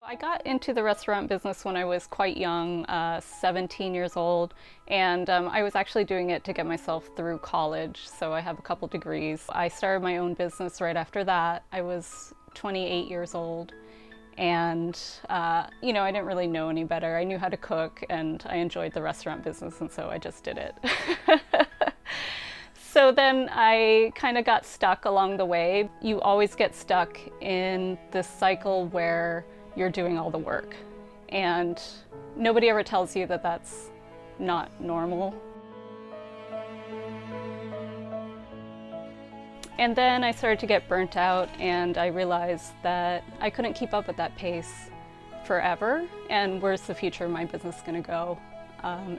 I got into the restaurant business when I was quite young, 17 years old, and I was actually doing it to get myself through college, so I have a couple degrees. I started my own business right after that. I was 28 years old, and I didn't really know any better. I knew how to cook, and I enjoyed the restaurant business, and so I just did it. So then I kind of got stuck along the way. You always get stuck in this cycle where you're doing all the work, and nobody ever tells you that that's not normal. And then I started to get burnt out, and I realized that I couldn't keep up at that pace forever, and where's the future of my business going to go?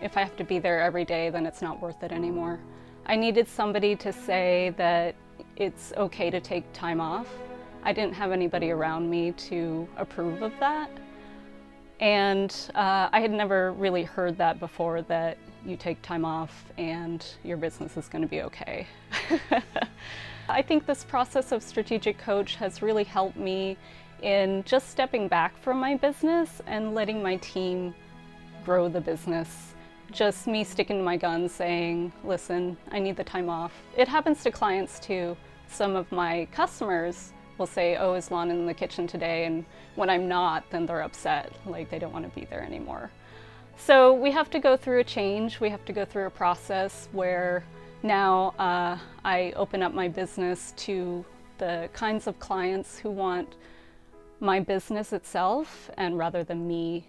If I have to be there every day, then it's not worth it anymore. I needed somebody to say that it's okay to take time off. I didn't have anybody around me to approve of that. And I had never really heard that before, that you take time off and your business is going to be okay. I think this process of strategic coach has really helped me in just stepping back from my business and letting my team grow the business. Just me sticking to my guns saying, listen, I need the time off. It happens to clients too. Some of my customers will say, oh, is Lan in the kitchen today? And when I'm not, then they're upset, like they don't want to be there anymore. So we have to go through a change. We have to go through a process where now I open up my business to the kinds of clients who want my business itself and rather than me,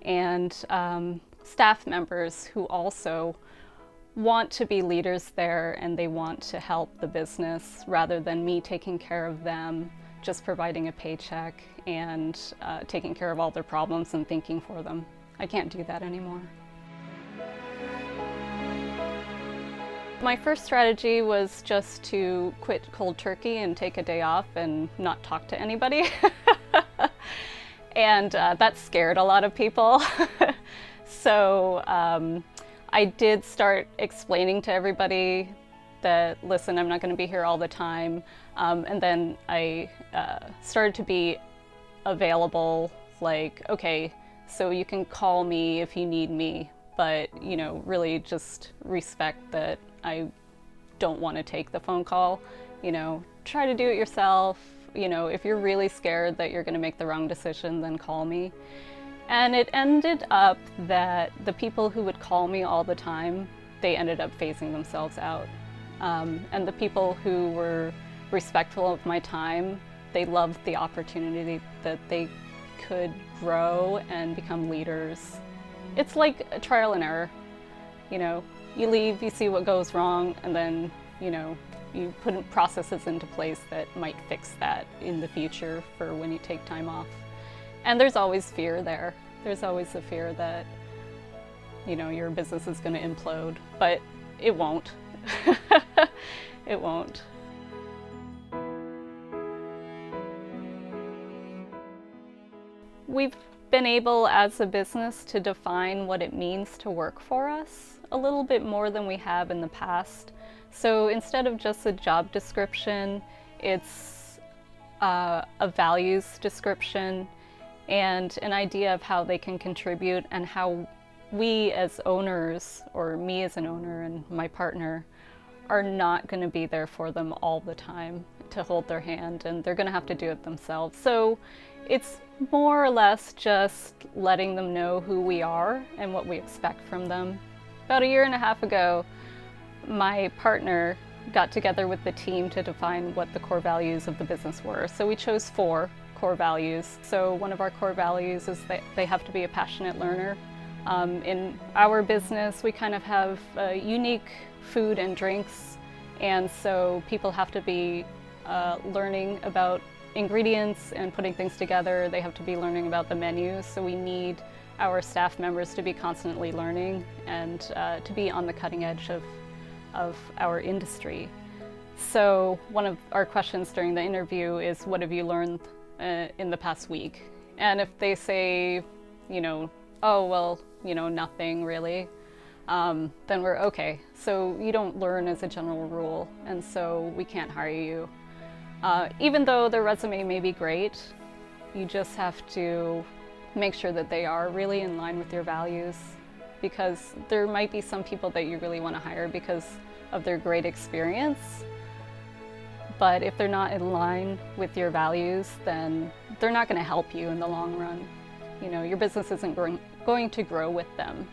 and staff members who also want to be leaders there and they want to help the business rather than me taking care of them, just providing a paycheck and taking care of all their problems and thinking for them. I can't do that anymore. My first strategy was just to quit cold turkey and take a day off and not talk to anybody. And that scared a lot of people. So I did start explaining to everybody that, listen, I'm not going to be here all the time. And then I started to be available, like, okay, so you can call me if you need me, but, really just respect that I don't want to take the phone call. Try to do it yourself. If you're really scared that you're going to make the wrong decision, then call me. And it ended up that the people who would call me all the time, they ended up phasing themselves out. And the people who were respectful of my time, they loved the opportunity that they could grow and become leaders. It's like a trial and error. You leave, you see what goes wrong, and then, you put processes into place that might fix that in the future for when you take time off. And there's always fear there. There's always the fear that, your business is going to implode, but it won't. It won't. We've been able as a business to define what it means to work for us a little bit more than we have in the past. So instead of just a job description, it's a values description and an idea of how they can contribute and how we as owners, or me as an owner and my partner, are not going to be there for them all the time to hold their hand, and they're going to have to do it themselves. So it's more or less just letting them know who we are and what we expect from them. About a year and a half ago, my partner got together with the team to define what the core values of the business were. So we chose 4 core values. So one of our core values is that they have to be a passionate learner. In our business, we kind of have unique food and drinks, and so people have to be learning about ingredients and putting things together. They have to be learning about the menus, so we need our staff members to be constantly learning and to be on the cutting edge of our industry. So one of our questions during the interview is, what have you learned in the past week? And if they say, oh, well, nothing really, then we're okay. So you don't learn as a general rule, and so we can't hire you. Even though the resume may be great, you just have to make sure that they are really in line with your values, because there might be some people that you really want to hire because of their great experience, but if they're not in line with your values, then they're not going to help you in the long run. You know, your business isn't going to grow with them.